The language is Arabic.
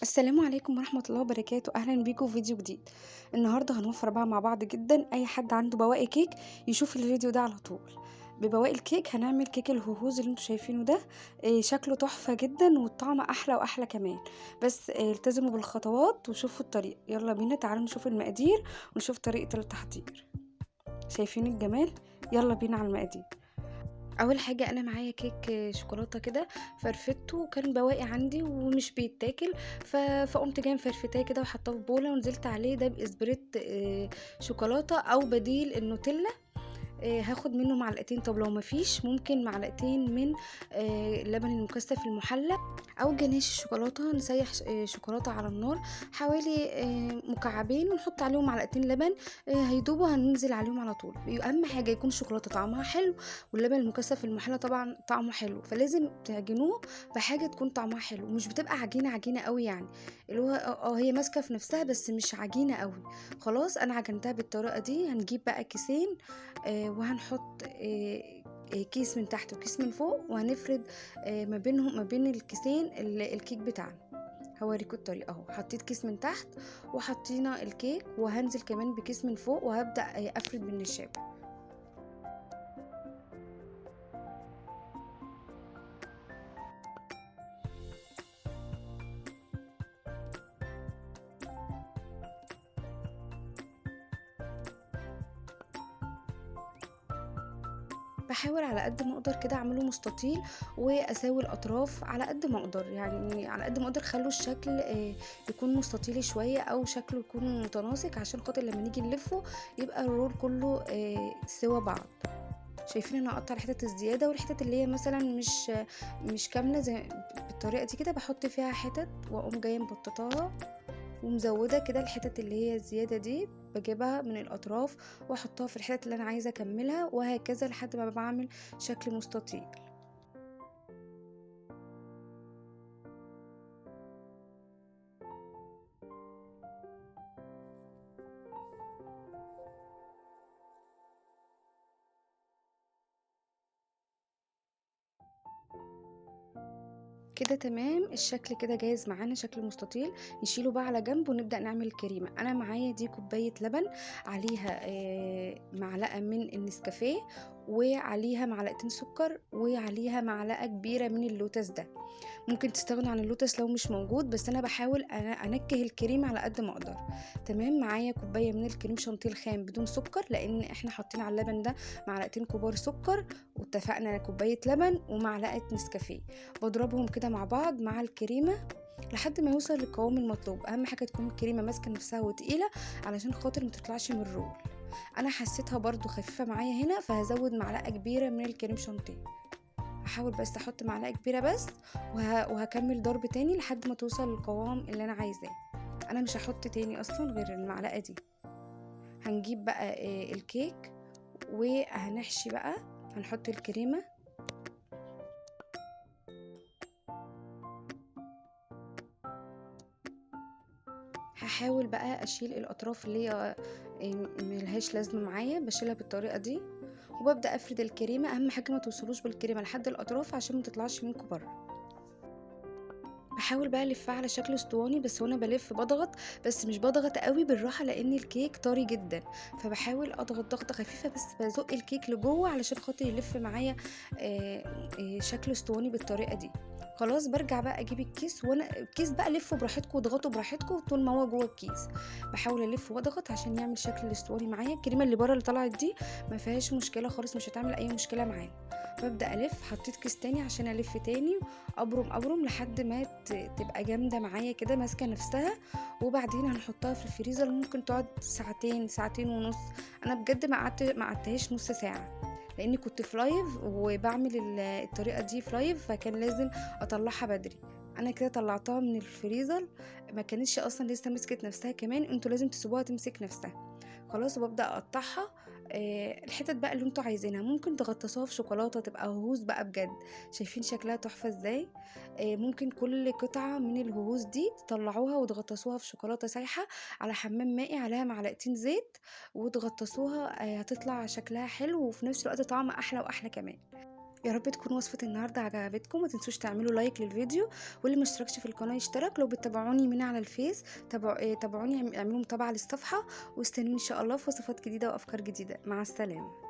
السلام عليكم ورحمة الله وبركاته، أهلا بيكم في فيديو جديد. النهاردة هنوفر بقى مع بعض جدا أي حد عنده بواقي كيك يشوف الفيديو ده على طول. ببواقي الكيك هنعمل كيك الهوهوز اللي انتوا شايفينه ده. شكله تحفة جدا والطعم أحلى وأحلى كمان. بس التزموا بالخطوات وشوفوا الطريقة. يلا بينا تعالوا نشوف المقادير ونشوف طريقة التحضير. شايفين الجمال؟ يلا بينا على المقادير. اول حاجه انا معايا كيك شوكولاته كده، فرفته وكان بواقي عندي ومش بيتاكل. فقمت جايه مفرفتاه كده وحطاه في بوله ونزلت عليه ده باسبريت شوكولاته او بديل النوتيلا. هاخد منه معلقتين، طب لو مفيش ممكن معلقتين من اللبن المكثف المحلى او جناش الشوكولاته. نسيح شوكولاته على النار حوالي مكعبين ونحط عليهم معلقتين لبن. هيدوبوا هننزل عليهم على طول. اهم حاجه يكون الشوكولاته طعمها حلو واللبن المكثف المحلى طبعا طعمه حلو، فلازم تعجنوه بحاجه تكون طعمها حلو، مش بتبقى عجينه قوي يعني، اللي هو هي ماسكه في نفسها بس مش عجينه قوي. خلاص انا عجنتها بالطريقه دي. هنجيب بقى كيسين وهنحط كيس من تحت وكيس من فوق، وهنفرد ما بينهم ما بين الكيسين الكيك بتاعنا. هوريكم الطريقه اهو. حطيت كيس من تحت وحطينا الكيك، وهنزل كمان بكيس من فوق وهبدأ افرد بالنشابه. باحاول على قد ما أقدر كده أعمله مستطيل، وأساوي الأطراف على قد ما أقدر، يعني على قد ما أقدر خلّوا الشكل يكون مستطيلي شوية أو شكله يكون متناسق، عشان خاطر لمّا نيجي نلفه يبقى الرول كله سِوا بعض. شايفين أنا هاقطّع الحتت الزيادة، والحتت اللي هي مثلًا مش كاملة زي بالطريقة دي كده باحط فيها حتت، وأقوم جاية مبططاها ومزودة كده الحتت اللي هي الزيادة دي، باجيبها من الأطراف واحطها في الحتت اللي أنا عايزة أكملها، وهكذا لحد ما باعمل شكل مستطيل. كده تمام، الشكل كده جاهز معانا شكل مستطيل. نشيله بقى على جنب ونبدأ نعمل الكريمة. انا معايا دي كوباية لبن، عليها معلقة من النسكافيه، وعليها معلقتين سكر، وعليها معلقة كبيرة من اللوتس ده. ممكن تستغنوا عن اللوتس لو مش موجود، بس انا بحاول انكه الكريمة على قد ما اقدر. تمام، معايا كوباية من الكريم شانتيه الخام بدون سكر، لان احنا حاطين على اللبن ده معلقتين كبار سكر، واتفقنا كوباية لبن ومعلقة نسكافيه. بضربهم كده مع بعض مع الكريمة لحد ما يوصل للقوام المطلوب. اهم حاجة تكون الكريمة ماسكة نفسها وتقيلة علشان خاطر ما تطلعش من الرول. انا حسيتها برضو خفيفة معايا هنا، فهزود معلقة كبيرة من الكريم شانتيه. هحاول بس احط معلقة كبيرة بس، وهكمل ضرب تاني لحد ما توصل للقوام اللي انا عايزاه. انا مش هحط تاني اصلا غير المعلقة دي. هنجيب بقى الكيك وهنحشي بقى. هنحط الكريمة. هحاول بقى اشيل الاطراف اللي هي ملهاش لازمة معايا، بشيلها بالطريقة دي، وببدأ افرد الكريمة. اهم حاجة ما توصلوش بالكريمة لحد الاطراف عشان ما تطلعش منكم بره. باحاول بقى ألفّها على شكل اسطواني، بس وأنا بالِف باضغط، بس مش باضغط أوي بالراحة لإن الكيك طري جدًا، فباحاول أضغط ضغطة خفيفة بس بازُق الكيك لجوّه علشان خاطر يلِف معايا شكل اسطواني بالطريقة دي. خلاص بارجع بقى أجيب الكيس، وأنا الكيس بقى لفّوا براحتكم واضغطوا براحتكم طول ما هو جوّه الكيس. باحاول ألِف وأضغط عشان يعمل شكل الاسطواني معايا. الكريمة اللي برّه اللي طلعت دي ما فيهاش مشكلة خالص، مش هتعمل أي مشكلة معانا. بابدأ ألِف، حطيت كيس تاني عشان ألِف تاني، أبرم لحد ما تبقى جامدة معايا كده ماسكة نفسها. وبعدين هنحطها في الفريزر، ممكن تقعد ساعتين ساعتين ونص. انا بجد ما قعدتهاش نص ساعة، لاني كنت في لايف وبعمل الطريقة دي في لايف، فكان لازم اطلعها بدري. انا كده طلعتها من الفريزر، ما كانتش اصلا لسه مسكت نفسها كمان. انتوا لازم تسيبوها تمسك نفسها. خلاص وببدأ اقطعها. الحتت بقى اللي انتوا عايزينها ممكن تغطسوها في شوكولاتة تبقى هوز بقى بجد. شايفين شكلها تحفة ازاي؟ ممكن كل قطعة من الهوز دي تطلعوها وتغطسوها في شوكولاتة سايحة على حمام مائي عليها معلقتين زيت، وتغطسوها. هتطلع شكلها حلو وفي نفس الوقت طعم احلى واحلى كمان. يا رب تكون وصفة النهاردة عجبتكم، ما تنسوش تعملوا لايك للفيديو، واللي مشتركش في القناة يشترك. لو بتتابعوني من على الفيس تابعوني، اعملوا متابعة للصفحة، واستنوني ان شاء الله في وصفات جديدة وافكار جديدة. مع السلامة.